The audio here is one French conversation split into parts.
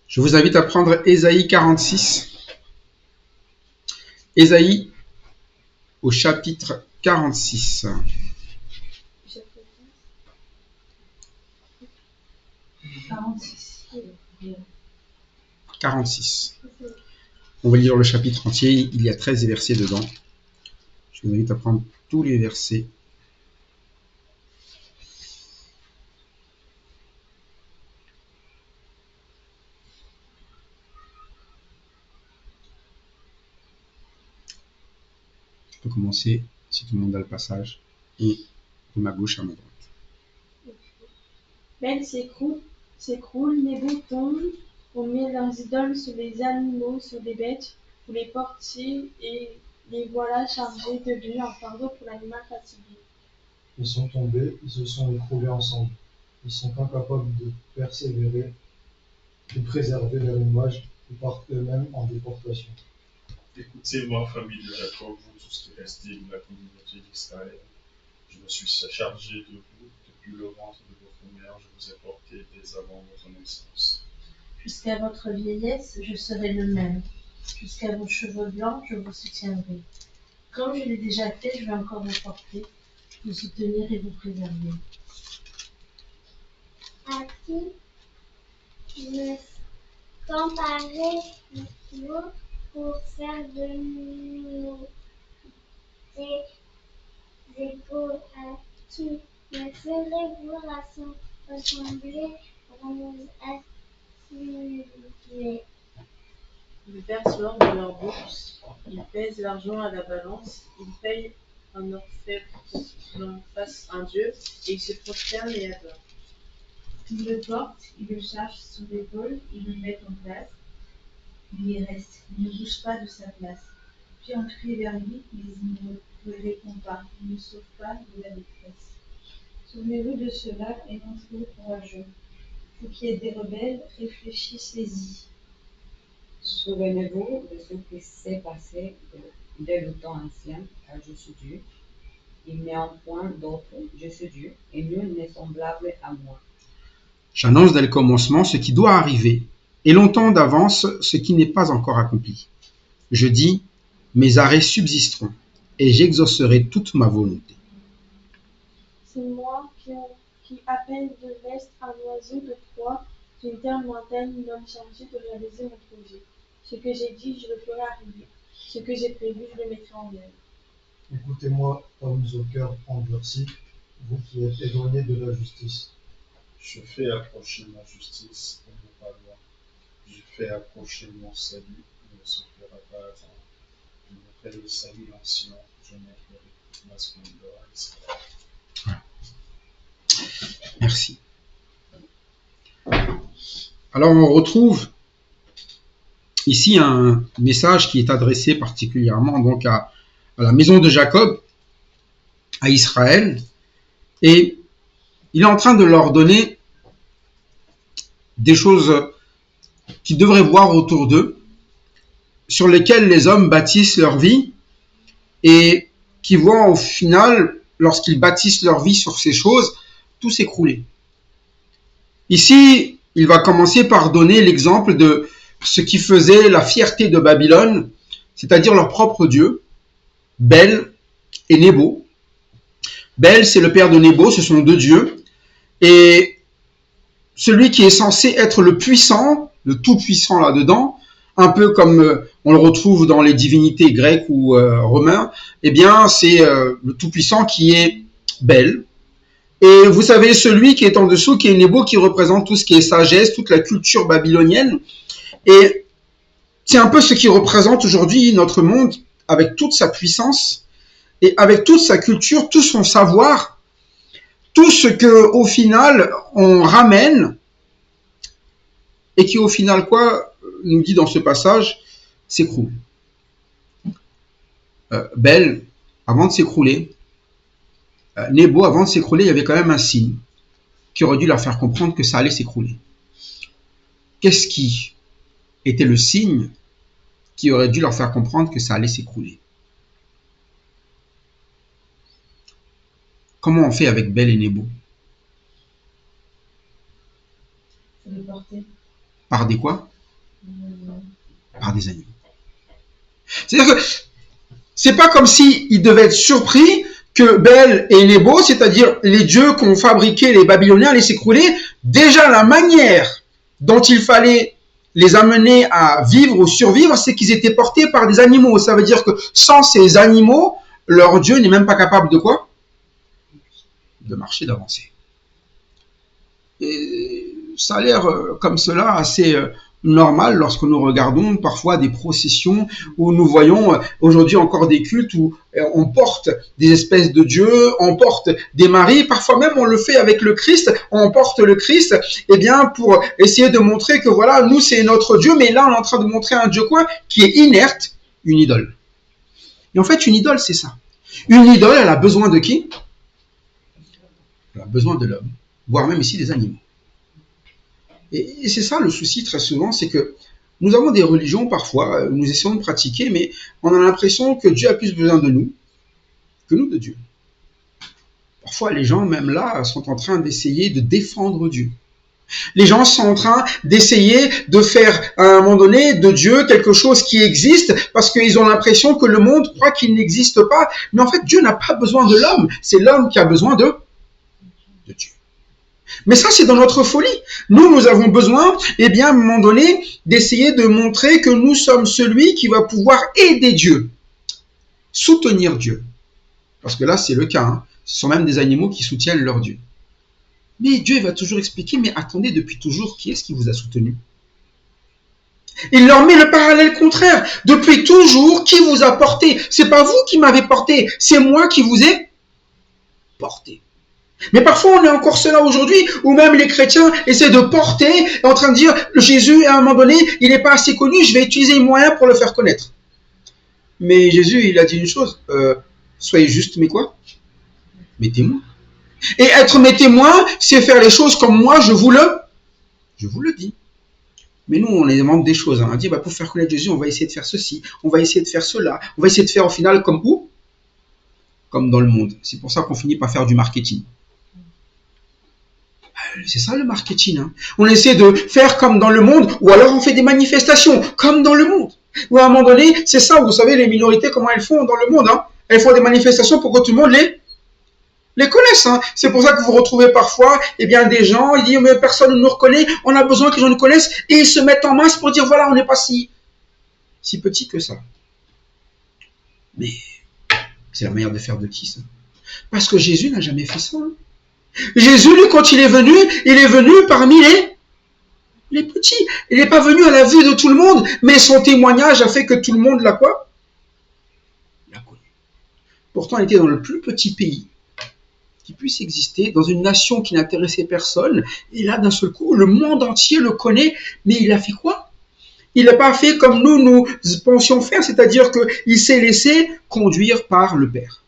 Je vous invite à prendre Ésaïe 46. Ésaïe au chapitre 46. 46. On va lire le chapitre entier. Il y a 13 versets dedans. Je vous invite à prendre tous les versets. Je peux commencer, si tout le monde a le passage, et de ma gauche à ma droite. Bel s'écroule, Nebo tombe, on met leurs idoles sur les animaux, sur des bêtes, vous les portiez, et les voilà chargés de lui en fardeau pour l'animal fatigué. Ils sont tombés, ils se sont écroulés ensemble. Ils sont incapables de persévérer, de préserver leur image, ils partent eux-mêmes en déportation. Écoutez-moi, famille de Jacob, vous tous qui restez de la communauté d'Israël. Je me suis chargé de vous depuis le ventre de votre mère, je vous ai porté dès avant votre naissance. Jusqu'à votre vieillesse, je serai le même. Jusqu'à vos cheveux blancs, je vous soutiendrai. Comme je l'ai déjà fait, je vais encore vous porter, vous soutenir et vous préserver. À qui me comparez-vous pour faire de nous des égaux? À qui me ferez-vous ressembler pour nous assimiler? Ils versent l'or dans leur bourse, ils pèsent l'argent à la balance, ils payent un orfèvre pour qu'il en fasse un dieu, et ils se prosternent et adorent. Ils le portent, ils le chargent sur l'épaule, ils le mettent en place. Il y reste, il ne bouge pas de sa place. Puis on crie vers lui, mais il ne répond pas, il ne sauve pas de la détresse. Souvenez-vous de cela et montrez-vous courageux. Vous qui êtes des rebelles, réfléchissez-y. Souvenez-vous de ce qui s'est passé dès le temps ancien, car je suis Dieu. Il n'y a point d'autre, je suis Dieu, et nul n'est semblable à moi. J'annonce dès le commencement ce qui doit arriver, et longtemps d'avance ce qui n'est pas encore accompli. Je dis, mes arrêts subsisteront, et j'exaucerai toute ma volonté. C'est moi qui appelle de l'Est un oiseau de proie, d'une terre lointaine, l'homme chargé de réaliser mon projet. Ce que j'ai dit, je le ferai arriver. Ce que j'ai prévu, je le mettrai en œuvre. Écoutez-moi, hommes au cœur endurci, vous qui êtes éloignés de la justice. Je fais approcher ma justice et non pas loin. Je fais approcher mon salut, il ne se fera pas attendre. Je mettrai le salut ancien, je mettrai ma splendeur à Israël. Merci. Alors on retrouve ici un message qui est adressé particulièrement donc à la maison de Jacob, à Israël, et il est en train de leur donner des choses qu'ils devraient voir autour d'eux, sur lesquelles les hommes bâtissent leur vie, et qui voient au final, lorsqu'ils bâtissent leur vie sur ces choses, tout s'écrouler. Ici, il va commencer par donner l'exemple de ce qui faisait la fierté de Babylone, c'est-à-dire leur propre dieu, Bel et Nebo. Bel, c'est le père de Nebo, ce sont deux dieux, et celui qui est censé être le puissant, le tout-puissant là-dedans, un peu comme on le retrouve dans les divinités grecques ou romains, eh bien c'est le tout-puissant qui est Bel. Et vous savez, celui qui est en dessous, qui est Nebo, qui représente tout ce qui est sagesse, toute la culture babylonienne. Et c'est un peu ce qui représente aujourd'hui notre monde, avec toute sa puissance, et avec toute sa culture, tout son savoir, tout ce que au final on ramène, et qui au final quoi, nous dit dans ce passage, s'écroule. Bel, avant de s'écrouler, Nebo, avant de s'écrouler, il y avait quand même un signe qui aurait dû leur faire comprendre que ça allait s'écrouler. Qu'est-ce qui était le signe qui aurait dû leur faire comprendre que ça allait s'écrouler? Comment on fait avec Bel et Nebo? Faut le porter. Par des quoi? Par des animaux. C'est-à-dire que c'est pas comme s'ils devaient être surpris que Bel et Nebo, c'est-à-dire les dieux qu'ont fabriqué les Babyloniens, allaient s'écrouler. Déjà, la manière dont il fallait les amener à vivre ou survivre, c'est qu'ils étaient portés par des animaux. Ça veut dire que sans ces animaux, leur Dieu n'est même pas capable de quoi? De marcher, d'avancer. Et ça a l'air comme cela assez normal lorsque nous regardons parfois des processions où nous voyons aujourd'hui encore des cultes où on porte des espèces de dieux, on porte des maris, parfois même on le fait avec le Christ, on porte le Christ, eh bien pour essayer de montrer que voilà, nous c'est notre Dieu, mais là on est en train de montrer un Dieu quoi? Qui est inerte, une idole. Et en fait une idole c'est ça. Une idole elle a besoin de qui? Elle a besoin de l'homme, voire même ici des animaux. Et c'est ça le souci très souvent, c'est que nous avons des religions parfois, nous essayons de pratiquer, mais on a l'impression que Dieu a plus besoin de nous que nous de Dieu. Parfois les gens, même là, sont en train d'essayer de défendre Dieu. Les gens sont en train d'essayer de faire, à un moment donné, de Dieu quelque chose qui existe, parce qu'ils ont l'impression que le monde croit qu'il n'existe pas. Mais en fait, Dieu n'a pas besoin de l'homme, c'est l'homme qui a besoin de Dieu. Mais ça, c'est dans notre folie. Nous avons besoin, eh bien, à un moment donné, d'essayer de montrer que nous sommes celui qui va pouvoir aider Dieu, soutenir Dieu. Parce que là, c'est le cas. Hein. Ce sont même des animaux qui soutiennent leur Dieu. Mais Dieu va toujours expliquer, mais attendez, depuis toujours, qui est-ce qui vous a soutenu? Il leur met le parallèle contraire. Depuis toujours, qui vous a porté? C'est pas vous qui m'avez porté, c'est moi qui vous ai porté. Mais parfois, on est encore cela aujourd'hui, où même les chrétiens essaient de porter, en train de dire, Jésus, à un moment donné, il n'est pas assez connu, je vais utiliser les moyens pour le faire connaître. Mais Jésus, il a dit une chose, soyez juste, mais quoi? Mes témoins. Et être mes témoins, c'est faire les choses comme moi, je vous le dis. Mais nous, on les demande des choses. Hein. On dit, pour faire connaître Jésus, on va essayer de faire ceci, on va essayer de faire cela, on va essayer de faire au final comme où? Comme dans le monde. C'est pour ça qu'on finit par faire du marketing. C'est ça le marketing. Hein. On essaie de faire comme dans le monde, ou alors on fait des manifestations comme dans le monde. Ou à un moment donné, c'est ça, vous savez, les minorités, comment elles font dans le monde. Hein. Elles font des manifestations pour que tout le monde les connaisse. Hein. C'est pour ça que vous retrouvez parfois eh bien, des gens, ils disent, mais personne ne nous reconnaît, on a besoin que les gens nous connaissent, et ils se mettent en masse pour dire, voilà, on n'est pas si petit que ça. Mais c'est la manière de faire de qui, ça? Parce que Jésus n'a jamais fait ça. Hein. Jésus, lui, quand il est venu parmi les petits. Il n'est pas venu à la vue de tout le monde, mais son témoignage a fait que tout le monde l'a quoi? L'a connu. Pourtant, il était dans le plus petit pays qui puisse exister, dans une nation qui n'intéressait personne, et là, d'un seul coup, le monde entier le connaît, mais il a fait quoi? Il n'a pas fait comme nous pensions faire, c'est-à-dire qu'il s'est laissé conduire par le Père.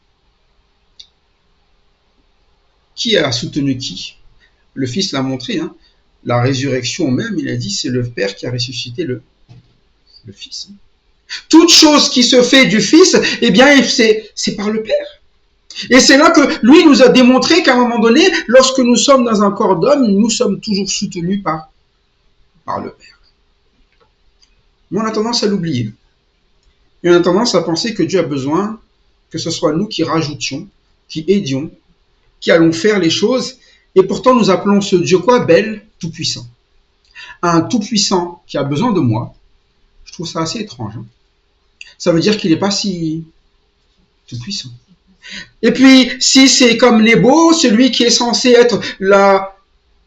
Qui a soutenu qui? Le Fils l'a montré, hein. La résurrection même, il a dit, c'est le Père qui a ressuscité le Fils. Toute chose qui se fait du Fils, eh bien, c'est par le Père. Et c'est là que lui nous a démontré qu'à un moment donné, lorsque nous sommes dans un corps d'homme, nous sommes toujours soutenus par le Père. Mais on a tendance à l'oublier. Et on a tendance à penser que Dieu a besoin que ce soit nous qui rajoutions, qui aidions, qui allons faire les choses. Et pourtant, nous appelons ce Dieu quoi? Bel, tout-puissant. Un tout-puissant qui a besoin de moi, je trouve ça assez étrange. Hein. Ça veut dire qu'il n'est pas si tout-puissant. Et puis, si c'est comme Nebo, celui qui est censé être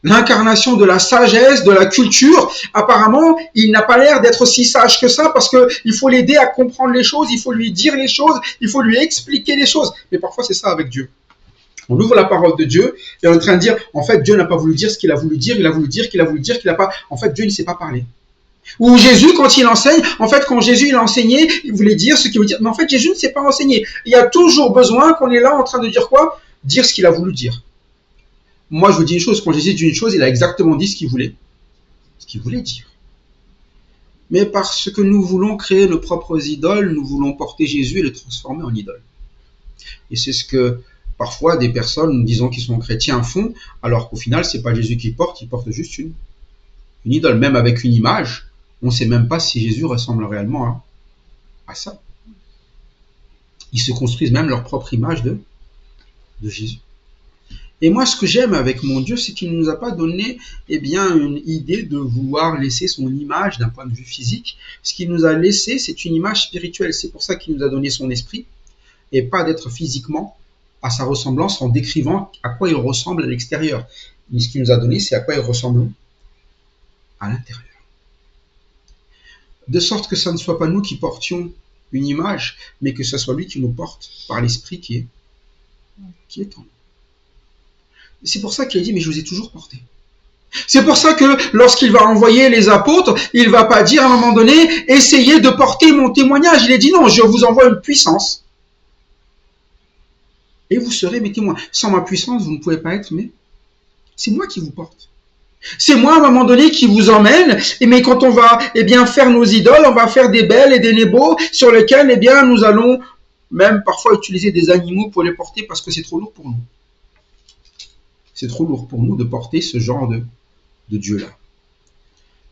l'incarnation de la sagesse, de la culture, apparemment, il n'a pas l'air d'être si sage que ça, parce qu'il faut l'aider à comprendre les choses, il faut lui dire les choses, il faut lui expliquer les choses. Mais parfois, c'est ça avec Dieu. On ouvre la parole de Dieu et on est en train de dire, en fait, Dieu n'a pas voulu dire ce qu'il a voulu dire, il a voulu dire qu'il a voulu dire qu'il n'a pas... En fait, Dieu ne sait pas parler. Ou Jésus, quand il enseigne, en fait, quand Jésus il a enseigné, il voulait dire ce qu'il veut dire. Mais en fait, Jésus ne sait pas enseigner. Il y a toujours besoin qu'on est là en train de dire quoi? Dire ce qu'il a voulu dire. Moi, je vous dis une chose, quand Jésus dit une chose, il a exactement dit ce qu'il voulait dire. Mais parce que nous voulons créer nos propres idoles, nous voulons porter Jésus et le transformer en idole. Et c'est ce que parfois des personnes, disons qui sont chrétiens, font, alors qu'au final, c'est pas Jésus qui porte, il porte juste une idole, même avec une image. On ne sait même pas si Jésus ressemble réellement à ça. Ils se construisent même leur propre image de Jésus. Et moi, ce que j'aime avec mon Dieu, c'est qu'il ne nous a pas donné une idée de vouloir laisser son image d'un point de vue physique. Ce qu'il nous a laissé, c'est une image spirituelle. C'est pour ça qu'il nous a donné son esprit, et pas d'être physiquement à sa ressemblance en décrivant à quoi il ressemble à l'extérieur. Mais ce qu'il nous a donné, c'est à quoi il ressemble à l'intérieur. De sorte que ce ne soit pas nous qui portions une image, mais que ce soit lui qui nous porte par l'esprit qui est en nous. C'est pour ça qu'il a dit, mais je vous ai toujours porté. C'est pour ça que lorsqu'il va envoyer les apôtres, il ne va pas dire à un moment donné, essayez de porter mon témoignage. Il a dit non, je vous envoie une puissance. Et vous serez mes témoins. Sans ma puissance, vous ne pouvez pas être, mais c'est moi qui vous porte. C'est moi à un moment donné qui vous emmène, mais quand on va faire nos idoles, on va faire des belles et des nébos sur lesquels nous allons même parfois utiliser des animaux pour les porter parce que c'est trop lourd pour nous. C'est trop lourd pour nous de porter ce genre de Dieu-là.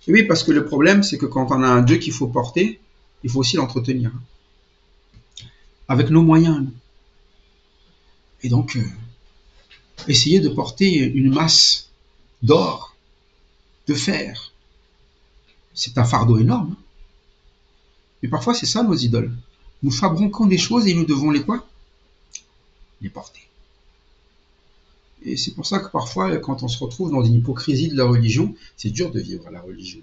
Et oui, parce que le problème, c'est que quand on a un Dieu qu'il faut porter, il faut aussi l'entretenir. Avec nos moyens. Et donc, essayer de porter une masse d'or, de fer, c'est un fardeau énorme. Mais parfois, c'est ça nos idoles. Nous fabriquons des choses et nous devons les quoi? Les porter. Et c'est pour ça que parfois, quand on se retrouve dans une hypocrisie de la religion, c'est dur de vivre la religion.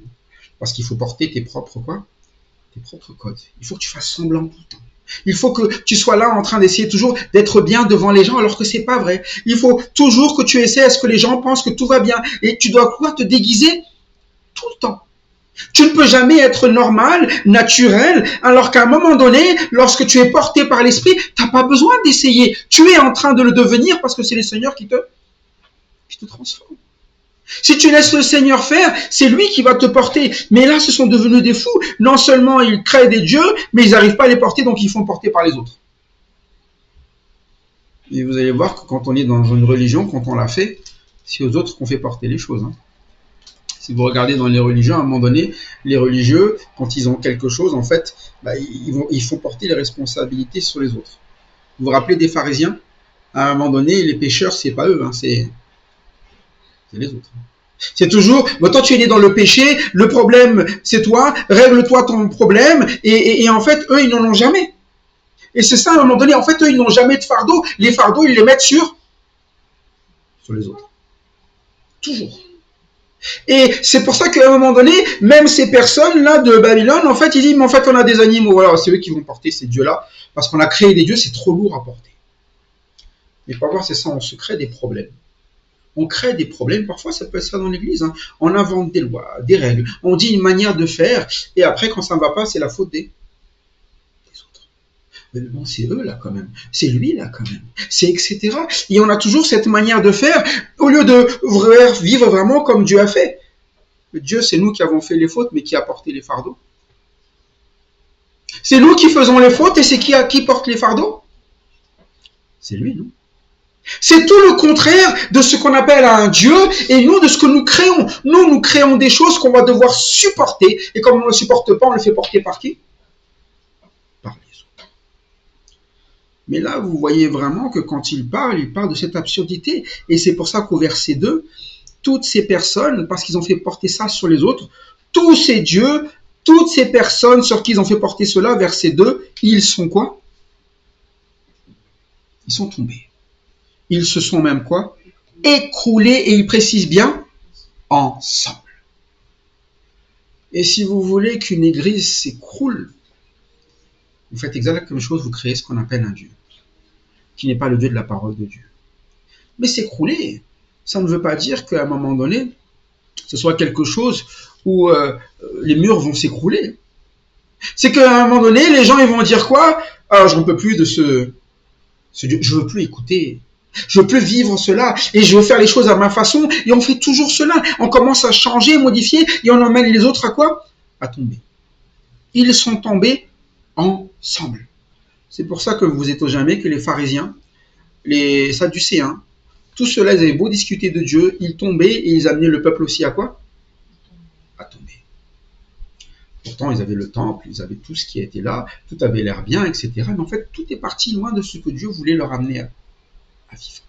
Parce qu'il faut porter tes propres quoi? Tes propres codes. Il faut que tu fasses semblant tout le temps. Il faut que tu sois là en train d'essayer toujours d'être bien devant les gens alors que c'est pas vrai. Il faut toujours que tu essaies à ce que les gens pensent que tout va bien. Et tu dois pouvoir te déguiser tout le temps. Tu ne peux jamais être normal, naturel, alors qu'à un moment donné, lorsque tu es porté par l'esprit, tu n'as pas besoin d'essayer. Tu es en train de le devenir parce que c'est le Seigneur qui te transforme. Si tu laisses le Seigneur faire, c'est lui qui va te porter. Mais là, ce sont devenus des fous. Non seulement ils créent des dieux, mais ils n'arrivent pas à les porter, donc ils font porter par les autres. Et vous allez voir que quand on est dans une religion, quand on l'a fait, c'est aux autres qu'on fait porter les choses. Si vous regardez dans les religions, à un moment donné, les religieux, quand ils ont quelque chose, en fait, ils font porter les responsabilités sur les autres. Vous vous rappelez des pharisiens? À un moment donné, les pécheurs, c'est pas eux, c'est les autres. C'est toujours, toi tu es né dans le péché, le problème c'est toi, règle-toi ton problème, et en fait, eux, ils n'en ont jamais. Et c'est ça, à un moment donné, en fait, eux, ils n'ont jamais de fardeau. Les fardeaux, ils les mettent sur les autres. Toujours. Et c'est pour ça qu'à un moment donné, même ces personnes-là de Babylone, en fait, ils disent, mais en fait, on a des animaux. Voilà, c'est eux qui vont porter ces dieux-là, parce qu'on a créé des dieux, c'est trop lourd à porter. Mais parfois, c'est ça, on se crée des problèmes. On crée des problèmes, parfois ça peut être ça dans l'église. On invente des lois, des règles, on dit une manière de faire, et après, quand ça ne va pas, c'est la faute des autres. Mais bon, c'est eux là quand même, c'est lui là quand même, c'est etc. Et on a toujours cette manière de faire, au lieu de vivre vraiment comme Dieu a fait. Dieu, c'est nous qui avons fait les fautes, mais qui a porté les fardeaux. C'est nous qui faisons les fautes, et c'est qui porte les fardeaux? C'est lui, non? C'est tout le contraire de ce qu'on appelle un Dieu et nous de ce que nous créons. Nous créons des choses qu'on va devoir supporter. Et comme on ne le supporte pas, on le fait porter par qui? Par les autres. Mais là, vous voyez vraiment que quand il parle de cette absurdité. Et c'est pour ça qu'au verset 2, toutes ces personnes, parce qu'ils ont fait porter ça sur les autres, tous ces dieux, toutes ces personnes sur qui ils ont fait porter cela, verset 2, ils sont quoi? Ils sont tombés. Ils se sont même quoi? Écroulés, et il précise bien, ensemble. Et si vous voulez qu'une église s'écroule, vous faites exactement la même chose, vous créez ce qu'on appelle un Dieu, qui n'est pas le Dieu de la parole de Dieu. Mais s'écrouler, ça ne veut pas dire qu'à un moment donné, ce soit quelque chose où les murs vont s'écrouler. C'est qu'à un moment donné, les gens ils vont dire quoi? Ah, je ne peux plus de ce Dieu, je ne veux plus écouter. Je peux vivre cela et je veux faire les choses à ma façon et on fait toujours cela. On commence à changer, modifier et on emmène les autres à quoi? À tomber. Ils sont tombés ensemble. C'est pour ça que vous êtes au jamais que les pharisiens, les sadducéens, tous ceux-là, ils avaient beau discuter de Dieu, ils tombaient et ils amenaient le peuple aussi à quoi? À tomber. pourtant, ils avaient le temple, ils avaient tout ce qui était là, tout avait l'air bien, etc. Mais en fait, tout est parti loin de ce que Dieu voulait leur amener à vivre.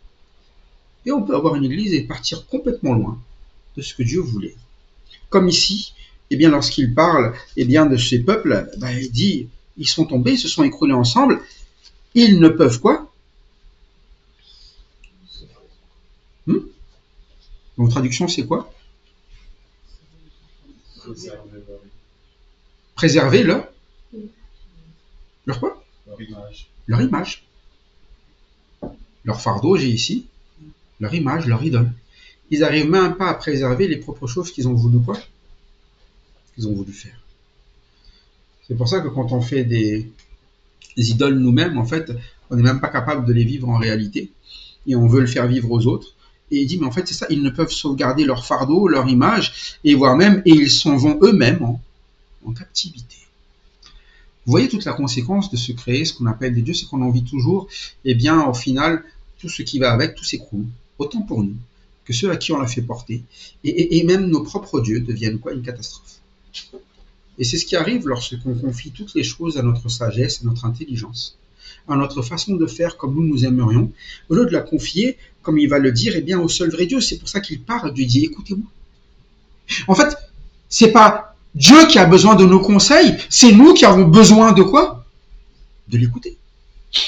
Et on peut avoir une église et partir complètement loin de ce que Dieu voulait. Comme ici, eh bien, lorsqu'il parle eh bien, de ces peuples, il dit, ils sont tombés, ils se sont écroulés ensemble, ils ne peuvent quoi? Donc, traduction, c'est quoi? Préserver leur quoi? Leur image. Leur fardeau, j'ai ici, leur image, leur idole. Ils n'arrivent même pas à préserver les propres choses qu'ils ont voulu quoi? Qu'ils ont voulu faire. C'est pour ça que quand on fait des idoles nous-mêmes, en fait, on n'est même pas capable de les vivre en réalité. Et on veut le faire vivre aux autres. Et il dit, mais en fait, c'est ça, ils ne peuvent sauvegarder leur fardeau, leur image, et voire même, et ils s'en vont eux-mêmes en captivité. Vous voyez toute la conséquence de se créer ce qu'on appelle des dieux, c'est qu'on en vit toujours, et bien, au final, tout ce qui va avec, tout s'écroule. Autant pour nous que ceux à qui on l'a fait porter. Et même nos propres dieux deviennent quoi? Une catastrophe. Et c'est ce qui arrive lorsqu'on confie toutes les choses à notre sagesse, à notre intelligence, à notre façon de faire comme nous aimerions, au lieu de la confier, comme il va le dire, eh bien, au seul vrai Dieu. C'est pour ça qu'il parle, Dieu dit, écoutez-moi. En fait, c'est pas Dieu qui a besoin de nos conseils, c'est nous qui avons besoin de quoi? De l'écouter.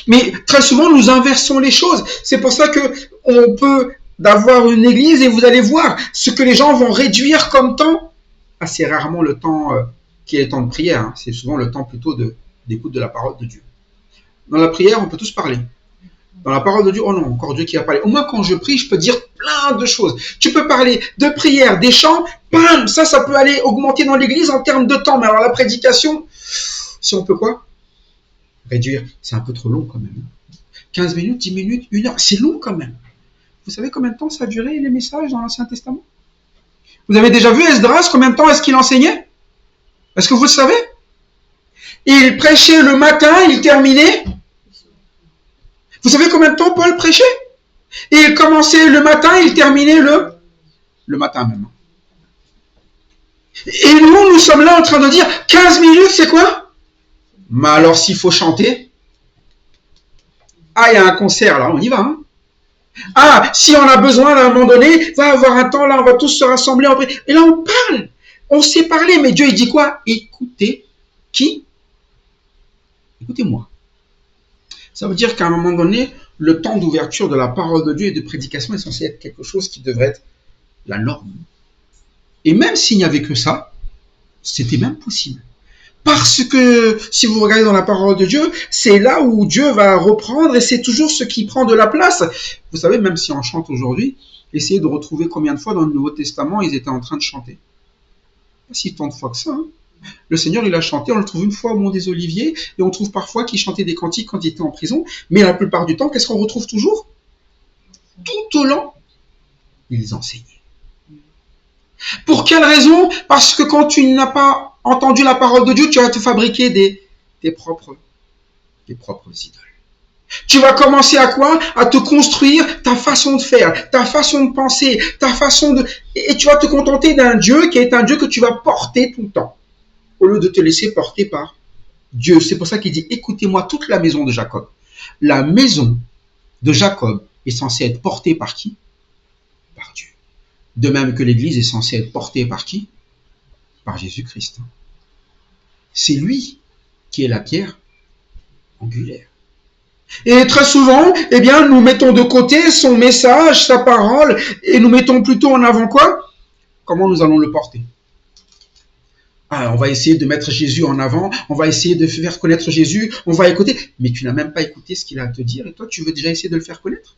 Mais très souvent, nous inversons les choses. C'est pour ça que on peut d'avoir une église et vous allez voir ce que les gens vont réduire comme temps. Assez rarement le temps qui est le temps de prière. Hein. C'est souvent le temps plutôt d'écoute de la parole de Dieu. Dans la prière, on peut tous parler. Dans la parole de Dieu, oh non, encore Dieu qui a parlé. Au moins, quand je prie, je peux dire plein de choses. Tu peux parler de prière, des chants, bam, ça peut aller augmenter dans l'église en termes de temps. Mais alors la prédication, si on peut quoi? Réduire, c'est un peu trop long quand même. 15 minutes, 10 minutes, 1 heure, c'est long quand même. Vous savez combien de temps ça a duré les messages dans l'Ancien Testament? Vous avez déjà vu Esdras, combien de temps est-ce qu'il enseignait? Est-ce que vous le savez? Il prêchait le matin, il terminait. Vous savez combien de temps Paul prêchait? Et il commençait le matin, il terminait le matin même. Et nous sommes là en train de dire 15 minutes, c'est quoi? Mais alors s'il faut chanter, il y a un concert là, on y va. Hein? Si on a besoin à un moment donné, va avoir un temps là, on va tous se rassembler. Et là on parle, on sait parler, mais Dieu il dit quoi? Écoutez qui? Écoutez-moi. Ça veut dire qu'à un moment donné, le temps d'ouverture de la parole de Dieu et de prédication est censé être quelque chose qui devrait être la norme. Et même s'il n'y avait que ça, c'était même possible. Parce que, si vous regardez dans la parole de Dieu, c'est là où Dieu va reprendre et c'est toujours ce qui prend de la place. Vous savez, même si on chante aujourd'hui, essayez de retrouver combien de fois dans le Nouveau Testament ils étaient en train de chanter. Pas si tant de fois que ça. Hein. Le Seigneur, il a chanté, on le trouve une fois au Mont des Oliviers, et on trouve parfois qu'il chantait des cantiques quand il était en prison, mais la plupart du temps, qu'est-ce qu'on retrouve toujours? Tout au long, ils enseignaient. Pour quelle raison? Parce que quand tu n'as pas entendu la parole de Dieu, tu vas te fabriquer tes propres idoles. Tu vas commencer à quoi? À te construire ta façon de faire, ta façon de penser, ta façon de... Et tu vas te contenter d'un Dieu qui est un Dieu que tu vas porter tout le temps, au lieu de te laisser porter par Dieu. C'est pour ça qu'il dit, écoutez-moi toute la maison de Jacob. La maison de Jacob est censée être portée par qui? Par Dieu. De même que l'Église est censée être portée par qui? Par Jésus-Christ. C'est lui qui est la pierre angulaire. Et très souvent, eh bien, nous mettons de côté son message, sa parole, et nous mettons plutôt en avant quoi? Comment nous allons le porter? On va essayer de mettre Jésus en avant, on va essayer de faire connaître Jésus, on va écouter, mais tu n'as même pas écouté ce qu'il a à te dire, et toi, tu veux déjà essayer de le faire connaître?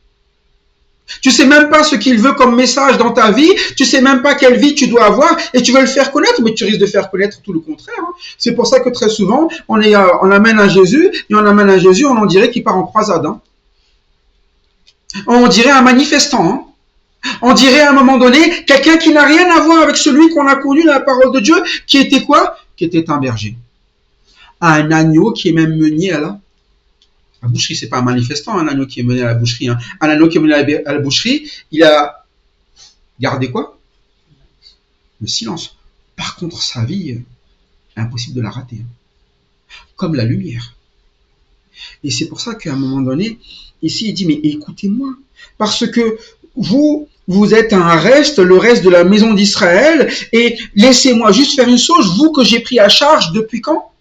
Tu sais même pas ce qu'il veut comme message dans ta vie, tu sais même pas quelle vie tu dois avoir, et tu veux le faire connaître, mais tu risques de faire connaître tout le contraire. Hein. C'est pour ça que très souvent, on amène à Jésus, et on amène à Jésus, on en dirait qu'il part en croisade. Hein. On dirait un manifestant. Hein. On dirait à un moment donné, quelqu'un qui n'a rien à voir avec celui qu'on a connu dans la parole de Dieu, qui était quoi? Qui était un berger. Un agneau qui est même mené à la boucherie. C'est pas un manifestant, un agneau qui est mené à la boucherie. Hein. Un agneau qui est mené à la boucherie, il a gardé quoi? Le silence. Par contre, sa vie, Impossible de la rater. Comme la lumière. Et c'est pour ça qu'à un moment donné, ici, il dit, mais écoutez-moi, parce que vous êtes un reste, le reste de la maison d'Israël, et laissez-moi juste faire une chose, vous que j'ai pris à charge depuis quand?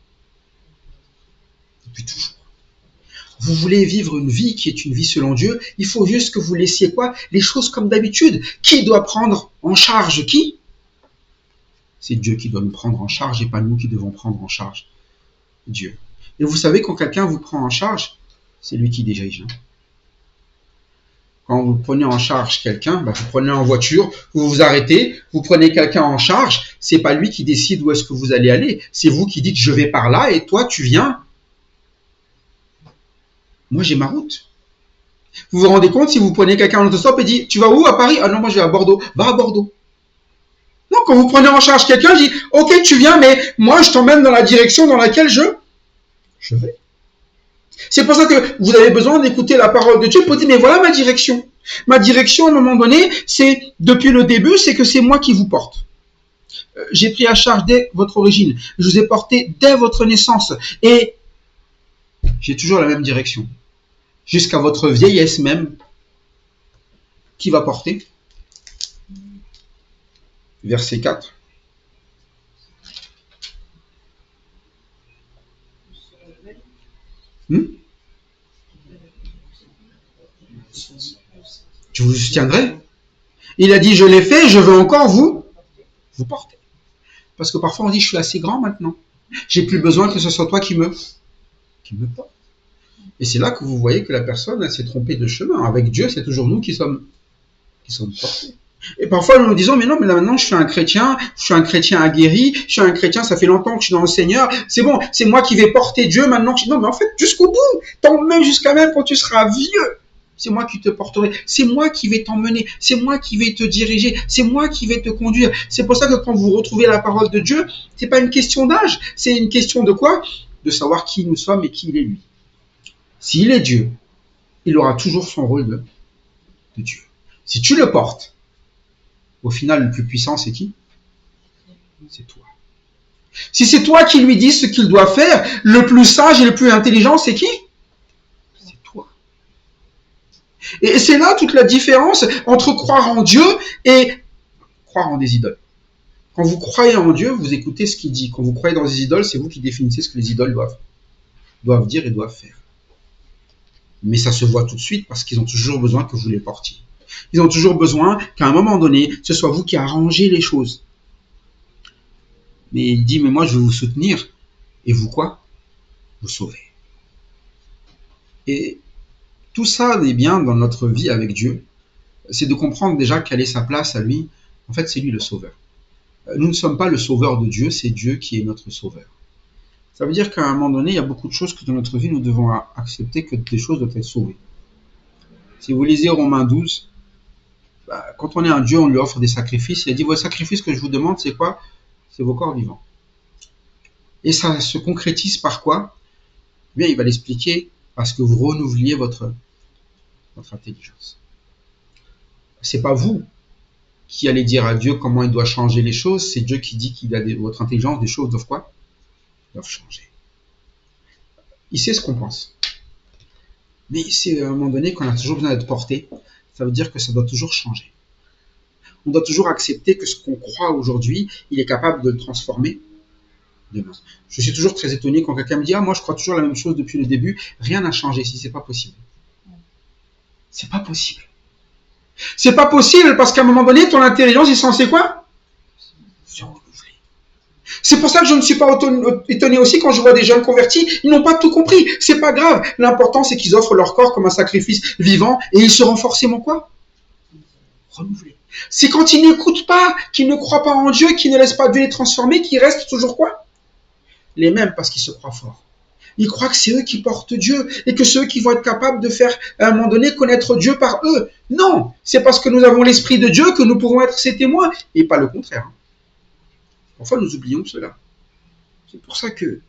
Depuis toujours. Vous voulez vivre une vie qui est une vie selon Dieu, il faut juste que vous laissiez quoi? Les choses comme d'habitude. Qui doit prendre en charge qui? C'est Dieu qui doit nous prendre en charge et pas nous qui devons prendre en charge Dieu. Et vous savez, quand quelqu'un vous prend en charge, c'est lui qui dirige. Quand vous prenez en charge quelqu'un, vous prenez en voiture, vous vous arrêtez, vous prenez quelqu'un en charge, c'est pas lui qui décide où est-ce que vous allez aller, c'est vous qui dites je vais par là et toi tu viens. Moi j'ai ma route. Vous vous rendez compte si vous prenez quelqu'un en autostop et dit tu vas où à Paris? Ah non, moi je vais à Bordeaux. Va à Bordeaux. Non, quand vous prenez en charge quelqu'un, je dis ok tu viens mais moi je t'emmène dans la direction dans laquelle je vais. C'est pour ça que vous avez besoin d'écouter la parole de Dieu pour dire mais voilà ma direction. Ma direction à un moment donné, c'est depuis le début, c'est que c'est moi qui vous porte. J'ai pris à charge dès votre origine. Je vous ai porté dès votre naissance. Et j'ai toujours la même direction. Jusqu'à votre vieillesse même. Qui va porter? Verset 4. Je vous soutiendrai. Il a dit, je l'ai fait, je veux encore vous porter. Parce que parfois on dit, je suis assez grand maintenant. J'ai plus besoin que ce soit toi qui me porte. Et c'est là que vous voyez que la personne s'est trompée de chemin. Avec Dieu, c'est toujours nous qui sommes portés. Et parfois nous nous disons, mais non, mais là maintenant je suis un chrétien aguerri, je suis un chrétien, ça fait longtemps que je suis dans le Seigneur, c'est bon, c'est moi qui vais porter Dieu maintenant. Non, mais en fait, jusqu'au bout, t'emmènes jusqu'à même quand tu seras vieux. C'est moi qui te porterai, c'est moi qui vais t'emmener, c'est moi qui vais te diriger, c'est moi qui vais te conduire. C'est pour ça que quand vous retrouvez la parole de Dieu, c'est pas une question d'âge, c'est une question de quoi? De savoir qui nous sommes et qui il est lui. S'il est Dieu, il aura toujours son rôle de Dieu. Si tu le portes, au final, le plus puissant, c'est qui? C'est toi. Si c'est toi qui lui dis ce qu'il doit faire, le plus sage et le plus intelligent, c'est qui? C'est toi. Et c'est là toute la différence entre croire en Dieu et croire en des idoles. Quand vous croyez en Dieu, vous écoutez ce qu'il dit. Quand vous croyez dans des idoles, c'est vous qui définissez ce que les idoles doivent dire et doivent faire. Mais ça se voit tout de suite parce qu'ils ont toujours besoin que vous les portiez. Ils ont toujours besoin qu'à un moment donné, ce soit vous qui arrangez les choses. Mais il dit, mais moi je vais vous soutenir. Et vous quoi? Vous sauver. Et tout ça est bien dans notre vie avec Dieu. C'est de comprendre déjà quelle est sa place à lui. En fait, c'est lui le sauveur. Nous ne sommes pas le sauveur de Dieu, c'est Dieu qui est notre sauveur. Ça veut dire qu'à un moment donné, il y a beaucoup de choses que dans notre vie, nous devons accepter que des choses doivent être sauvées. Si vous lisez Romains 12, quand on est un Dieu, on lui offre des sacrifices. Il a dit, vos sacrifices que je vous demande, c'est quoi? C'est vos corps vivants. Et ça se concrétise par quoi? Eh bien, il va l'expliquer parce que vous renouveliez votre intelligence. C'est pas vous qui allez dire à Dieu comment il doit changer les choses, c'est Dieu qui dit qu'il a votre intelligence, des choses doivent quoi? Doivent changer. Il sait ce qu'on pense. Mais c'est à un moment donné qu'on a toujours besoin d'être porté, ça veut dire que ça doit toujours changer. On doit toujours accepter que ce qu'on croit aujourd'hui, il est capable de le transformer demain. Je suis toujours très étonné quand quelqu'un me dit « Ah, moi je crois toujours la même chose depuis le début, rien n'a changé. » Si c'est pas possible. C'est pas possible. C'est pas possible parce qu'à un moment donné, ton intelligence est censée quoi? Se renouveler. C'est pour ça que je ne suis pas étonné aussi quand je vois des jeunes convertis, ils n'ont pas tout compris. C'est pas grave. L'important, c'est qu'ils offrent leur corps comme un sacrifice vivant et ils seront forcément quoi? Renouvelés. C'est quand ils n'écoutent pas, qu'ils ne croient pas en Dieu, qu'ils ne laissent pas Dieu les transformer, qu'ils restent toujours quoi? Les mêmes parce qu'ils se croient forts. Ils croient que c'est eux qui portent Dieu et que c'est eux qui vont être capables de faire, à un moment donné, connaître Dieu par eux. Non, c'est parce que nous avons l'Esprit de Dieu que nous pouvons être ses témoins et pas le contraire. Parfois, nous oublions cela. C'est pour ça que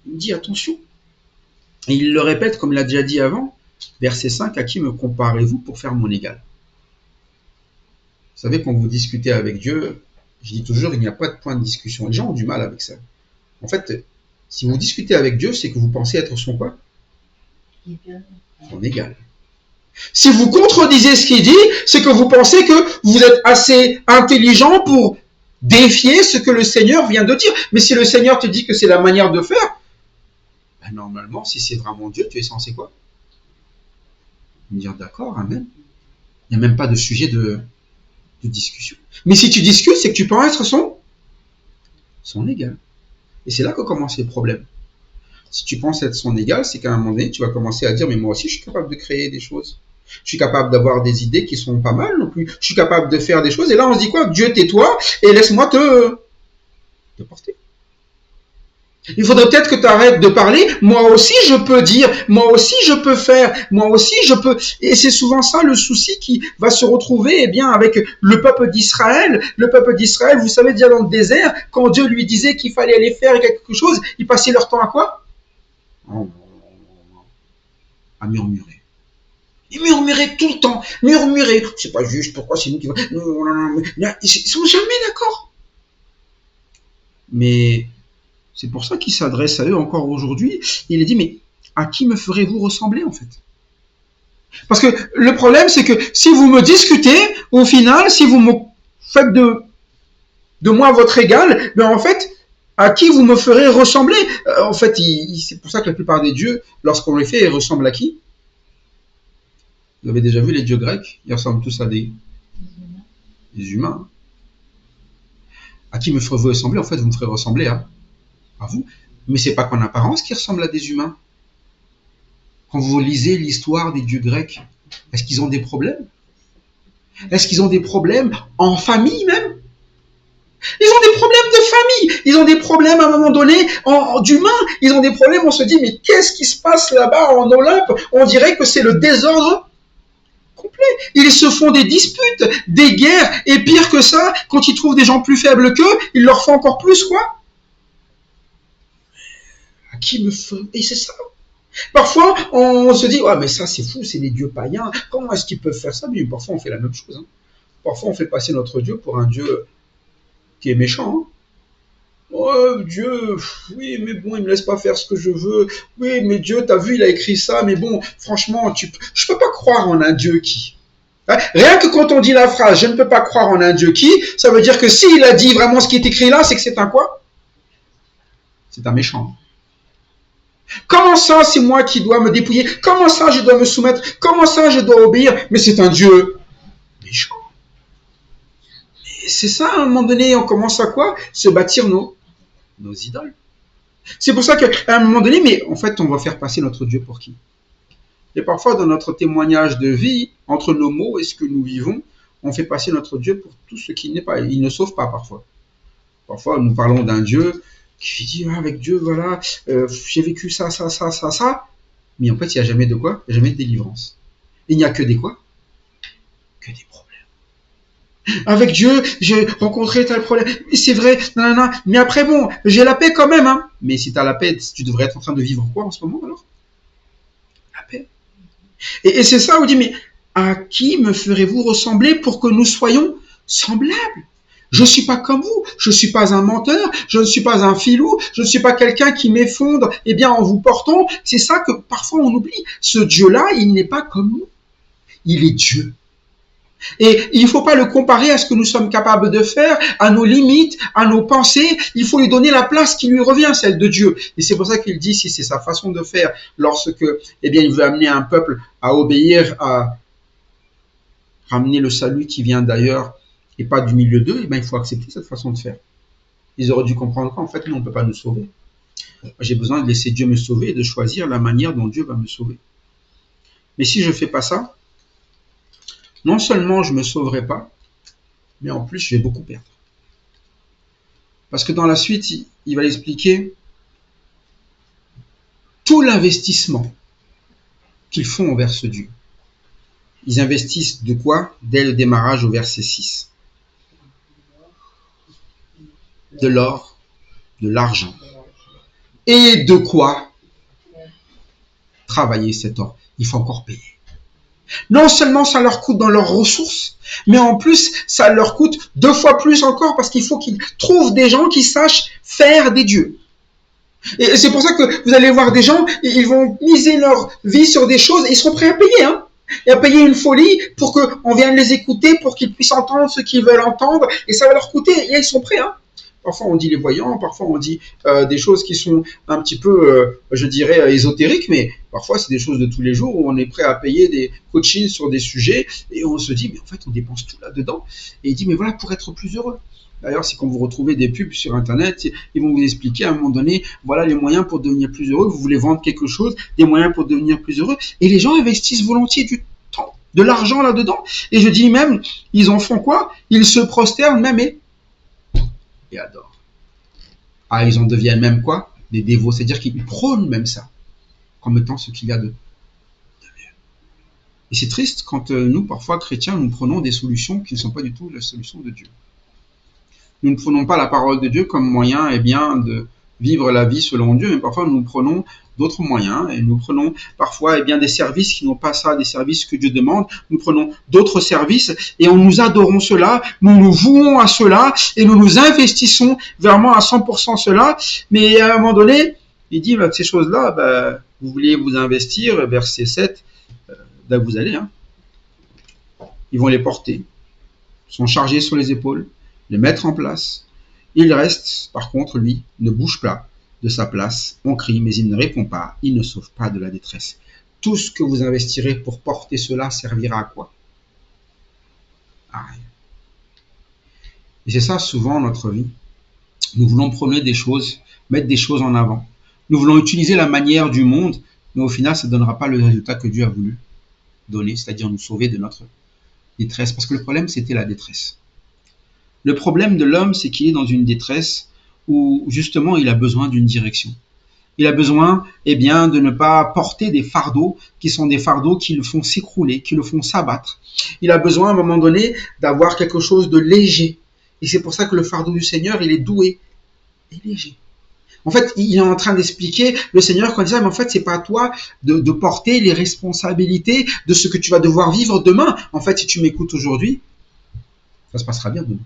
il dit attention. Et il le répète, comme il l'a déjà dit avant, verset 5, à qui me comparez-vous pour faire mon égal? Vous savez, quand vous discutez avec Dieu, je dis toujours, il n'y a pas de point de discussion. Les gens ont du mal avec ça. En fait, si vous discutez avec Dieu, c'est que vous pensez être son quoi? Son égal. Si vous contredisez ce qu'il dit, c'est que vous pensez que vous êtes assez intelligent pour défier ce que le Seigneur vient de dire. Mais si le Seigneur te dit que c'est la manière de faire, ben normalement, si c'est vraiment Dieu, tu es censé quoi? Dire d'accord, amen. Il n'y a même pas de sujet de discussion. Mais si tu discutes, c'est que tu penses être son égal. Et c'est là que commencent les problèmes. Si tu penses être son égal, c'est qu'à un moment donné, tu vas commencer à dire, mais moi aussi, je suis capable de créer des choses. Je suis capable d'avoir des idées qui sont pas mal non plus. Je suis capable de faire des choses. Et là, on se dit quoi? Dieu, tais-toi et laisse-moi te porter. Il faudrait peut-être que tu arrêtes de parler. Moi aussi, je peux dire. Moi aussi, je peux faire. Moi aussi, je peux. Et c'est souvent ça le souci qui va se retrouver eh bien, avec le peuple d'Israël. Le peuple d'Israël, vous savez, déjà dans le désert, quand Dieu lui disait qu'il fallait aller faire quelque chose, ils passaient leur temps à quoi? À murmurer. Ils murmuraient tout le temps. Murmurer. C'est pas juste. Pourquoi c'est nous qui... Ils sont jamais d'accord. Mais... c'est pour ça qu'il s'adresse à eux encore aujourd'hui. Il est dit, mais à qui me ferez-vous ressembler en fait? Parce que le problème, c'est que si vous me discutez, au final, si vous me faites de moi votre égal, ben en fait, à qui vous me ferez ressembler? En fait, c'est pour ça que la plupart des dieux, lorsqu'on les fait, ils ressemblent à qui? Vous avez déjà vu les dieux grecs? Ils ressemblent tous à des humains. À qui me ferez-vous ressembler? En fait, vous me ferez ressembler à vous. Mais c'est pas qu'en apparence qu'ils ressemblent à des humains. Quand vous lisez l'histoire des dieux grecs, est-ce qu'ils ont des problèmes? Est-ce qu'ils ont des problèmes en famille même? Ils ont des problèmes de famille. Ils ont des problèmes à un moment donné d'humains. Ils ont des problèmes, on se dit, mais qu'est-ce qui se passe là-bas en Olympe? On dirait que c'est le désordre complet. Ils se font des disputes, des guerres, et pire que ça, quand ils trouvent des gens plus faibles qu'eux, ils leur font encore plus quoi? Qui me fait... Et c'est ça. Parfois, on se dit, ouais, mais ça, c'est fou, c'est des dieux païens. Comment est-ce qu'ils peuvent faire ça? Mais parfois, on fait la même chose. Hein. Parfois, on fait passer notre Dieu pour un Dieu qui est méchant. Hein. Oh, Dieu, oui, mais bon, il me laisse pas faire ce que je veux. Oui, mais Dieu, t'as vu, il a écrit ça, mais bon, franchement, je peux pas croire en un Dieu qui... Hein? Rien que quand on dit la phrase, je ne peux pas croire en un Dieu qui, ça veut dire que s'il a dit vraiment ce qui est écrit là, c'est que c'est un quoi? C'est un méchant. Comment ça, c'est moi qui dois me dépouiller? Comment ça, je dois me soumettre? Comment ça, je dois obéir? Mais c'est un Dieu méchant. Et c'est ça, à un moment donné, on commence à quoi? Se bâtir nos idoles. C'est pour ça qu'à un moment donné, mais en fait, on va faire passer notre Dieu pour qui? Et parfois, dans notre témoignage de vie, entre nos mots et ce que nous vivons, on fait passer notre Dieu pour tout ce qui n'est pas. Il ne sauve pas parfois. Parfois, nous parlons d'un Dieu qui dit, ah, avec Dieu, voilà, j'ai vécu ça. Mais en fait, il n'y a jamais de quoi? Il n'y a jamais de délivrance. Il n'y a que des quoi? Que des problèmes. Avec Dieu, j'ai rencontré tel problème. C'est vrai, nanana. Mais après, bon, j'ai la paix quand même. Hein. Mais si tu as la paix, tu devrais être en train de vivre quoi en ce moment alors? La paix. Et c'est ça, on dit, mais à qui me ferez-vous ressembler pour que nous soyons semblables? Je ne suis pas comme vous, je ne suis pas un menteur, je ne suis pas un filou, je ne suis pas quelqu'un qui m'effondre en vous portant. C'est ça que parfois on oublie. Ce Dieu-là, il n'est pas comme nous. Il est Dieu. Et il ne faut pas le comparer à ce que nous sommes capables de faire, à nos limites, à nos pensées. Il faut lui donner la place qui lui revient, celle de Dieu. Et c'est pour ça qu'il dit, si c'est sa façon de faire, lorsque il veut amener un peuple à obéir, à ramener le salut qui vient d'ailleurs, et pas du milieu d'eux, il faut accepter cette façon de faire. Ils auraient dû comprendre qu'en fait, nous, on ne peut pas nous sauver. J'ai besoin de laisser Dieu me sauver et de choisir la manière dont Dieu va me sauver. Mais si je ne fais pas ça, non seulement je ne me sauverai pas, mais en plus, je vais beaucoup perdre. Parce que dans la suite, il va expliquer tout l'investissement qu'ils font envers ce Dieu. Ils investissent de quoi? Dès le démarrage au verset 6. De l'or, de l'argent. Et de quoi travailler cet or? Il faut encore payer. Non seulement ça leur coûte dans leurs ressources, mais en plus ça leur coûte 2 fois plus encore parce qu'il faut qu'ils trouvent des gens qui sachent faire des dieux. Et c'est pour ça que vous allez voir des gens, ils vont miser leur vie sur des choses et ils sont prêts à payer, hein. Et à payer une folie pour qu'on vienne les écouter, pour qu'ils puissent entendre ce qu'ils veulent entendre, et ça va leur coûter, et ils sont prêts, hein. Parfois on dit les voyants, parfois on dit des choses qui sont un petit peu, je dirais, ésotériques, mais parfois c'est des choses de tous les jours où on est prêt à payer des coachings sur des sujets, et on se dit, mais en fait on dépense tout là-dedans, et il dit, mais voilà, pour être plus heureux. D'ailleurs, c'est quand vous retrouvez des pubs sur Internet, ils vont vous expliquer à un moment donné, voilà les moyens pour devenir plus heureux, vous voulez vendre quelque chose, des moyens pour devenir plus heureux, et les gens investissent volontiers du temps, de l'argent là-dedans, et je dis même, ils en font quoi? Ils se prosternent même et adorent. Ah, ils en deviennent même quoi? Des dévots, c'est-à-dire qu'ils prônent même ça, comme étant ce qu'il y a de mieux. Et c'est triste quand nous, parfois chrétiens, nous prenons des solutions qui ne sont pas du tout la solution de Dieu. Nous ne prenons pas la parole de Dieu comme moyen de vivre la vie selon Dieu, mais parfois nous prenons d'autres moyens et nous prenons parfois des services qui n'ont pas ça, des services que Dieu demande. Nous prenons d'autres services et nous adorons cela, nous nous vouons à cela et nous nous investissons vraiment à 100% cela. Mais à un moment donné, il dit ces choses-là, vous voulez vous investir, verset 7, là vous allez, hein. Ils vont les porter, sont chargés sur les épaules, les mettre en place. Il reste, par contre, lui, ne bouge pas de sa place. On crie, mais il ne répond pas. Il ne sauve pas de la détresse. Tout ce que vous investirez pour porter cela servira à quoi? À rien. Et c'est ça, souvent, notre vie. Nous voulons prôner des choses, mettre des choses en avant. Nous voulons utiliser la manière du monde, mais au final, ça ne donnera pas le résultat que Dieu a voulu donner, c'est-à-dire nous sauver de notre détresse. Parce que le problème, c'était la détresse. Le problème de l'homme, c'est qu'il est dans une détresse où justement il a besoin d'une direction. Il a besoin de ne pas porter des fardeaux qui sont des fardeaux qui le font s'écrouler, qui le font s'abattre. Il a besoin à un moment donné d'avoir quelque chose de léger. Et c'est pour ça que le fardeau du Seigneur, il est doux et léger. En fait, il est en train d'expliquer, le Seigneur, quand il dit ça, mais en fait, c'est pas à toi de porter les responsabilités de ce que tu vas devoir vivre demain. En fait, si tu m'écoutes aujourd'hui, ça se passera bien demain.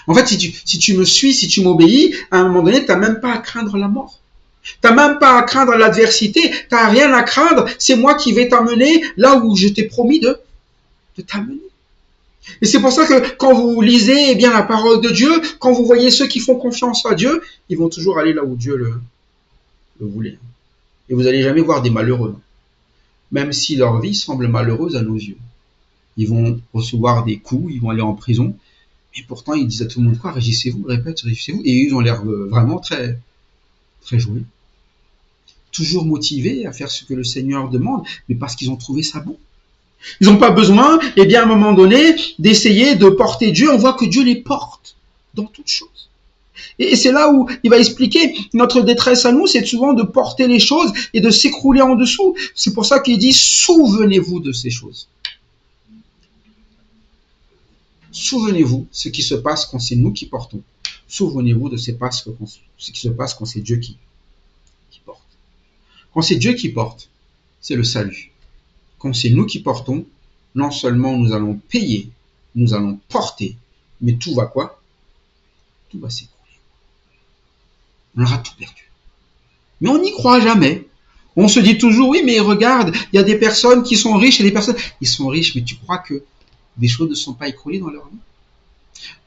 En fait, si tu me suis, si tu m'obéis, à un moment donné, tu n'as même pas à craindre la mort. Tu n'as même pas à craindre l'adversité. Tu n'as rien à craindre. C'est moi qui vais t'amener là où je t'ai promis de t'amener. Et c'est pour ça que quand vous lisez la parole de Dieu, quand vous voyez ceux qui font confiance à Dieu, ils vont toujours aller là où Dieu le voulait. Et vous n'allez jamais voir des malheureux. Même si leur vie semble malheureuse à nos yeux. Ils vont recevoir des coups, ils vont aller en prison. Et pourtant, ils disent à tout le monde quoi? Régissez-vous, réjouissez-vous. Et ils ont l'air vraiment très, très joués. Toujours motivés à faire ce que le Seigneur demande, mais parce qu'ils ont trouvé ça bon. Ils n'ont pas besoin, à un moment donné, d'essayer de porter Dieu. On voit que Dieu les porte dans toutes choses. Et c'est là où il va expliquer notre détresse à nous, c'est souvent de porter les choses et de s'écrouler en dessous. C'est pour ça qu'il dit, souvenez-vous de ces choses. Souvenez-vous ce qui se passe quand c'est nous qui portons. Souvenez-vous de ce qui se passe quand c'est Dieu qui porte. Quand c'est Dieu qui porte, c'est le salut. Quand c'est nous qui portons, non seulement nous allons payer, nous allons porter, mais tout va quoi? Tout va s'écrouler. On aura tout perdu. Mais on n'y croit jamais. On se dit toujours, oui, mais regarde, il y a des personnes qui sont riches et des personnes... Ils sont riches, mais tu crois que des choses ne sont pas écroulées dans leur vie?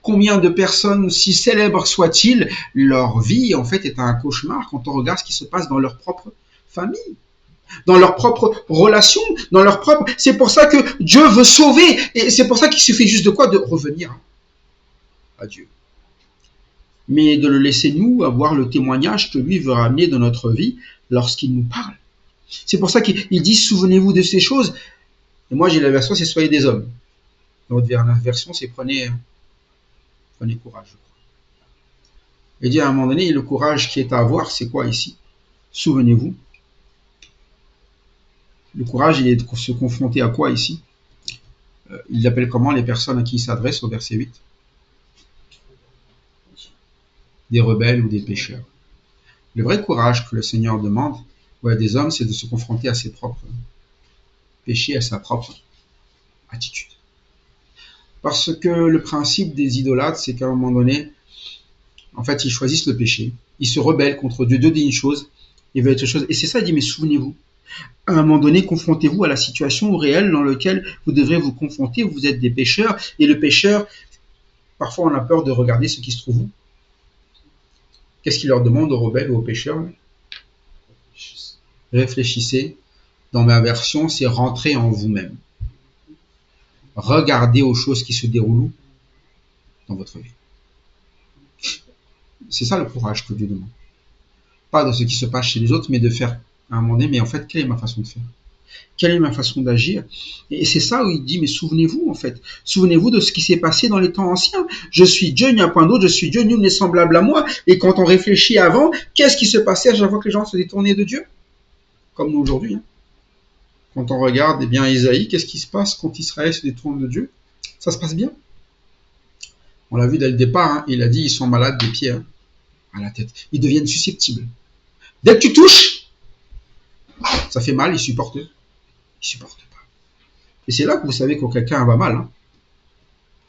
Combien de personnes, si célèbres soient-ils, leur vie, en fait, est un cauchemar quand on regarde ce qui se passe dans leur propre famille, dans leur propre relation, dans leur propre... C'est pour ça que Dieu veut sauver. Et c'est pour ça qu'il suffit juste de quoi? De revenir à Dieu. Mais de le laisser nous avoir le témoignage que lui veut ramener dans notre vie lorsqu'il nous parle. C'est pour ça qu'il dit, souvenez-vous de ces choses. Et moi, j'ai la version, c'est soyez des hommes. Notre version, c'est prenez courage. Et dit à un moment donné, le courage qui est à avoir, c'est quoi ici? Souvenez-vous. Le courage, il est de se confronter à quoi ici? Il appelle comment les personnes à qui il s'adresse au verset 8? Des rebelles ou des pécheurs. Le vrai courage que le Seigneur demande à des hommes, c'est de se confronter à ses propres péchés, à sa propre attitude. Parce que le principe des idolâtres, c'est qu'à un moment donné, en fait, ils choisissent le péché, il se rebelle contre Dieu. Dieu dit une chose, il veut être autre chose. Et c'est ça, il dit, mais souvenez-vous, à un moment donné, confrontez-vous à la situation réelle dans laquelle vous devrez vous confronter. Vous êtes des pécheurs, et le pécheur, parfois on a peur de regarder ce qui se trouve où. Qu'est-ce qu'il leur demande aux rebelles ou aux pécheurs? Réfléchissez. Dans ma version, c'est rentrer en vous-même. Regardez aux choses qui se déroulent dans votre vie. C'est ça le courage que Dieu demande. Pas de ce qui se passe chez les autres, mais de faire à un moment donné, mais en fait, quelle est ma façon de faire? Quelle est ma façon d'agir? Et c'est ça où il dit, mais souvenez-vous en fait. Souvenez-vous de ce qui s'est passé dans les temps anciens. Je suis Dieu, il n'y a point d'autre, je suis Dieu, nul n'est semblable à moi. Et quand on réfléchit avant, qu'est-ce qui se passait à chaque fois que les gens se détournaient de Dieu? Comme nous aujourd'hui. Quand on regarde, eh bien, Isaïe, qu'est-ce qui se passe quand Israël se détourne de Dieu? Ça se passe bien. On l'a vu dès le départ, il a dit, ils sont malades des pieds à la tête. Ils deviennent susceptibles. Dès que tu touches, ça fait mal, ils supportent. Ils supportent pas. Et c'est là que vous savez quand quelqu'un va mal.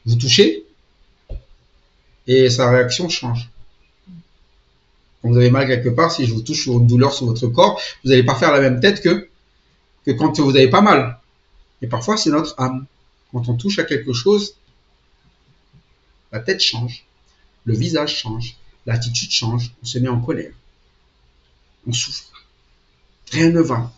Vous touchez, et sa réaction change. Quand vous avez mal quelque part, si je vous touche sur une douleur sur votre corps, vous n'allez pas faire la même tête que quand vous n'avez pas mal. Et parfois, c'est notre âme. Quand on touche à quelque chose, la tête change, le visage change, l'attitude change, on se met en colère. On souffre. Rien ne va.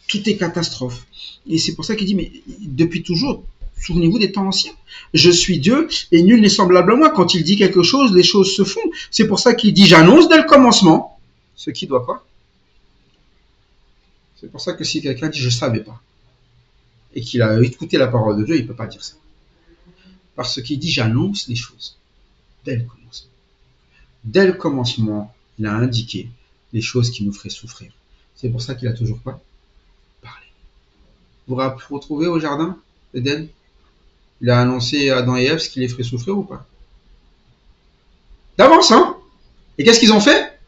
Tout est catastrophe. Et c'est pour ça qu'il dit, mais depuis toujours, souvenez-vous des temps anciens. Je suis Dieu et nul n'est semblable à moi. Quand il dit quelque chose, les choses se font. C'est pour ça qu'il dit, j'annonce dès le commencement ce qui doit quoi. C'est pour ça que si quelqu'un dit, je ne savais pas, et qu'il a écouté la parole de Dieu, il ne peut pas dire ça. Parce qu'il dit, j'annonce les choses dès le commencement. Dès le commencement, il a indiqué les choses qui nous feraient souffrir. C'est pour ça qu'il a toujours pas parlé. Vous vous retrouvez au jardin d'Éden? Il a annoncé à Adam et Ève ce qui les ferait souffrir ou pas? D'avance, hein? Et qu'est-ce qu'ils ont fait?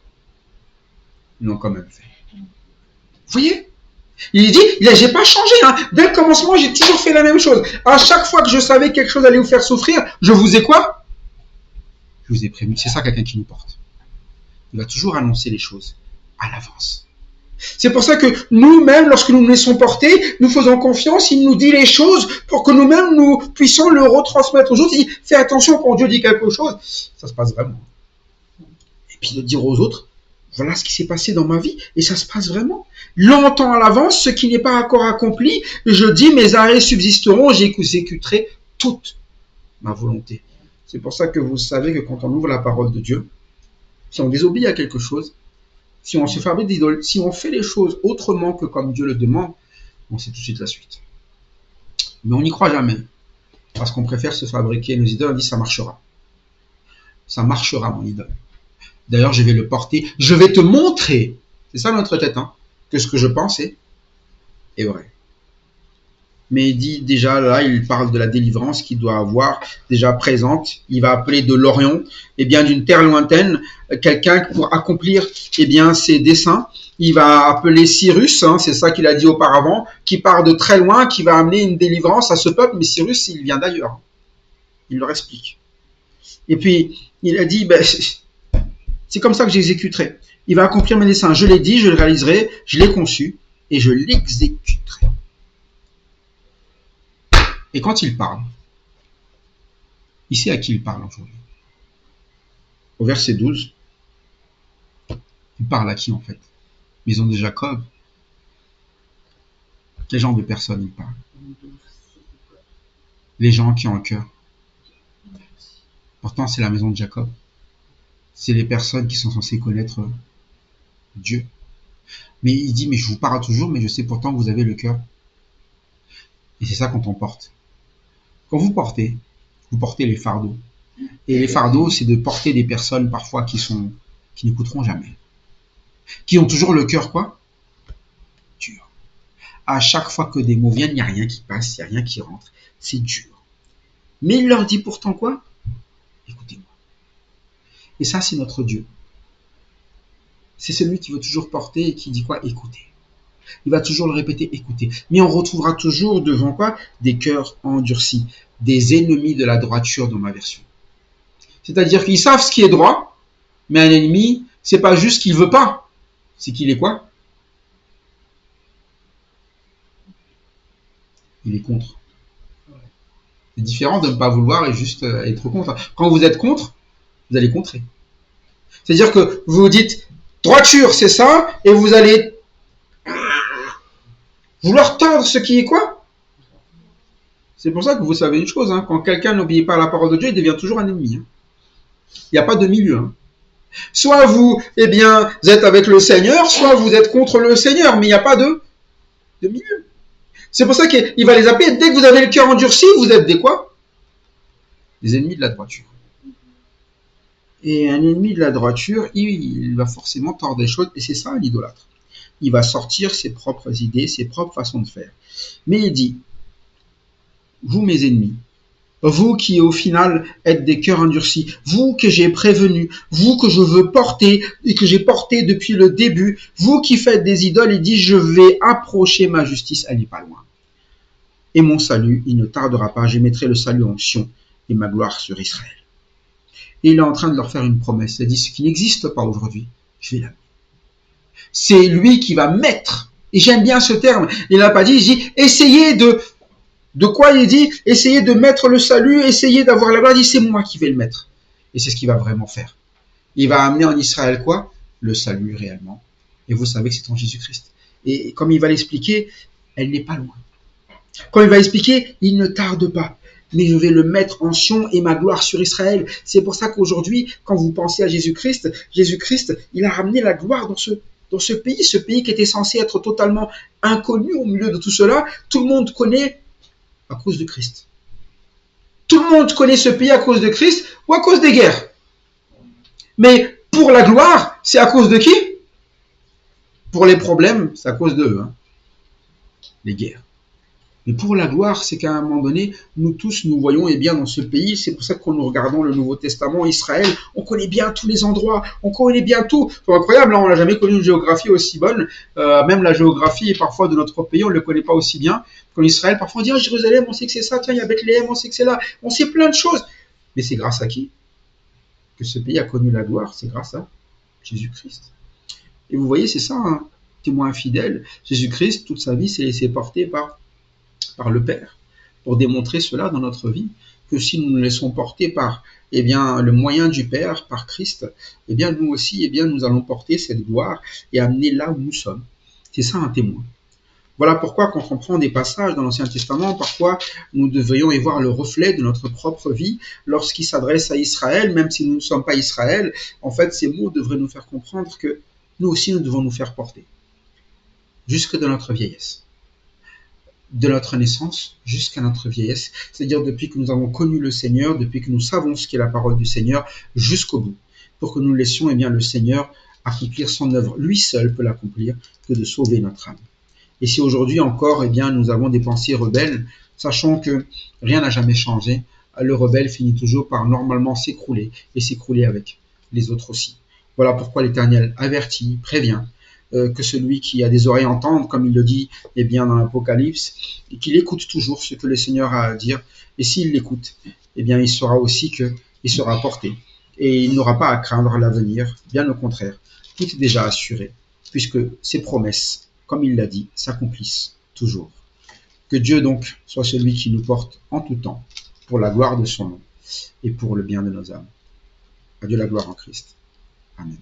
Ils l'ont quand même fait. Vous voyez? Il dit, j'ai pas changé, Dès le commencement, j'ai toujours fait la même chose. À chaque fois que je savais que quelque chose allait vous faire souffrir, je vous ai quoi? Je vous ai prévenu. C'est ça quelqu'un qui nous porte. Il va toujours annoncer les choses à l'avance. C'est pour ça que nous-mêmes, lorsque nous nous laissons porter, nous faisons confiance, il nous dit les choses pour que nous-mêmes, nous puissions le retransmettre aux autres. Il dit, fais attention quand Dieu dit quelque chose, ça se passe vraiment. Et puis de dire aux autres, voilà ce qui s'est passé dans ma vie, et ça se passe vraiment. Longtemps à l'avance, ce qui n'est pas encore accompli, je dis, mes arrêts subsisteront, j'exécuterai toute ma volonté. C'est pour ça que vous savez que quand on ouvre la parole de Dieu, si on désobéit à quelque chose, si on se fabrique d'idoles, si on fait les choses autrement que comme Dieu le demande, on sait tout de suite la suite. Mais on n'y croit jamais, parce qu'on préfère se fabriquer nos idoles, on dit ça marchera. Ça marchera mon idole. D'ailleurs, je vais le porter, je vais te montrer, c'est ça notre tête, que ce que je pense est vrai. Mais il dit déjà, là, il parle de la délivrance qu'il doit avoir déjà présente. Il va appeler de l'Orient, d'une terre lointaine, quelqu'un pour accomplir, ses desseins. Il va appeler Cyrus, c'est ça qu'il a dit auparavant, qui part de très loin, qui va amener une délivrance à ce peuple. Mais Cyrus, il vient d'ailleurs. Il leur explique. Et puis, il a dit, c'est comme ça que j'exécuterai. Il va accomplir mes desseins. Je l'ai dit, je le réaliserai, je l'ai conçu et je l'exécuterai. Et quand il parle, il sait à qui il parle aujourd'hui. Au verset 12, il parle à qui en fait? Maison de Jacob. Quel genre de personnes il parle? Les gens qui ont un cœur. Pourtant, c'est la maison de Jacob. C'est les personnes qui sont censées connaître Dieu. Mais il dit, mais je vous parle toujours, mais je sais pourtant que vous avez le cœur. Et c'est ça quand on porte. Quand vous portez les fardeaux. Et les fardeaux, c'est de porter des personnes parfois qui n'écouteront jamais. Qui ont toujours le cœur quoi? Dur. À chaque fois que des mots viennent, il n'y a rien qui passe, il n'y a rien qui rentre. C'est dur. Mais il leur dit pourtant quoi? Écoutez-moi. Et ça, c'est notre Dieu. C'est celui qui veut toujours porter et qui dit quoi? Écoutez. Il va toujours le répéter, écoutez. Mais on retrouvera toujours devant quoi? Des cœurs endurcis, des ennemis de la droiture dans ma version. C'est-à-dire qu'ils savent ce qui est droit, mais un ennemi, C'est pas juste qu'il veut pas, c'est qu'il est quoi? Il est contre. C'est différent de ne pas vouloir et juste être contre. Quand vous êtes contre, vous allez contrer. C'est-à-dire que vous vous dites, droiture, c'est ça, et vous allez vouloir tordre ce qui est quoi? C'est pour ça que vous savez une chose, hein, quand quelqu'un n'obéit pas à la parole de Dieu, il devient toujours un ennemi. Hein. Il n'y a pas de milieu. Hein. Soit vous, eh bien, vous êtes avec le Seigneur, soit vous êtes contre le Seigneur, mais il n'y a pas de milieu. C'est pour ça qu'il va les appeler, dès que vous avez le cœur endurci, vous êtes des quoi? Des ennemis de la droiture. Et un ennemi de la droiture, il va forcément tordre des choses, et c'est ça l'idolâtre. Il va sortir ses propres idées, ses propres façons de faire. Mais il dit, vous mes ennemis, vous qui au final êtes des cœurs endurcis, vous que j'ai prévenu, vous que je veux porter et que j'ai porté depuis le début, vous qui faites des idoles, il dit, je vais approcher ma justice, elle n'est pas loin. Et mon salut, il ne tardera pas, je mettrai le salut en Sion et ma gloire sur Israël. Et il est en train de leur faire une promesse, il dit, ce qui n'existe pas aujourd'hui, je vais l'amener. C'est lui qui va mettre, et j'aime bien ce terme, il n'a pas dit, il dit, essayez de quoi il dit, essayez de mettre le salut, essayez d'avoir la gloire, il dit, c'est moi qui vais le mettre. Et c'est ce qu'il va vraiment faire. Il va amener en Israël quoi? Le salut réellement. Et vous savez que c'est en Jésus-Christ. Et comme il va l'expliquer, elle n'est pas loin. Quand il va expliquer, il ne tarde pas. Mais je vais le mettre en Sion et ma gloire sur Israël. C'est pour ça qu'aujourd'hui, quand vous pensez à Jésus-Christ, il a ramené la gloire dans ce pays qui était censé être totalement inconnu au milieu de tout cela. Tout le monde connaît à cause de Christ. Tout le monde connaît ce pays à cause de Christ ou à cause des guerres. Mais pour la gloire, c'est à cause de qui? Pour les problèmes, c'est à cause d'eux. Hein. Les guerres. Mais pour la gloire, c'est qu'à un moment donné, nous tous, nous voyons bien dans ce pays, c'est pour ça que quand nous regardons le Nouveau Testament, Israël, on connaît bien tous les endroits, on connaît bien tout. C'est incroyable, hein, on n'a jamais connu une géographie aussi bonne. Même la géographie, parfois, de notre pays, on ne le connaît pas aussi bien qu'en Israël. Parfois, on dit, Jérusalem, on sait que c'est ça, tiens, il y a Bethléem, on sait que c'est là. On sait plein de choses. Mais c'est grâce à qui que ce pays a connu la gloire? C'est grâce à Jésus-Christ. Et vous voyez, c'est ça, un témoin fidèle. Jésus-Christ, toute sa vie, s'est laissé porter par le Père, pour démontrer cela dans notre vie, que si nous nous laissons porter par le moyen du Père, par Christ, nous aussi, nous allons porter cette gloire et amener là où nous sommes. C'est ça un témoin. Voilà pourquoi quand on prend des passages dans l'Ancien Testament, parfois nous devrions y voir le reflet de notre propre vie lorsqu'il s'adresse à Israël, même si nous ne sommes pas Israël. En fait, ces mots devraient nous faire comprendre que nous aussi, nous devons nous faire porter, jusque dans notre vieillesse. De notre naissance jusqu'à notre vieillesse, c'est-à-dire depuis que nous avons connu le Seigneur, depuis que nous savons ce qu'est la parole du Seigneur, jusqu'au bout, pour que nous laissions le Seigneur accomplir son œuvre. Lui seul peut l'accomplir, que de sauver notre âme. Et si aujourd'hui encore, nous avons des pensées rebelles, sachant que rien n'a jamais changé, le rebelle finit toujours par normalement s'écrouler, et s'écrouler avec les autres aussi. Voilà pourquoi l'Éternel avertit, prévient, que celui qui a des oreilles entendre, comme il le dit dans l'Apocalypse, et qu'il écoute toujours ce que le Seigneur a à dire, et s'il l'écoute, il saura aussi qu'il sera porté, et il n'aura pas à craindre l'avenir, bien au contraire, tout est déjà assuré, puisque ses promesses, comme il l'a dit, s'accomplissent toujours. Que Dieu donc soit celui qui nous porte en tout temps, pour la gloire de son nom, et pour le bien de nos âmes. À Dieu la gloire en Christ. Amen.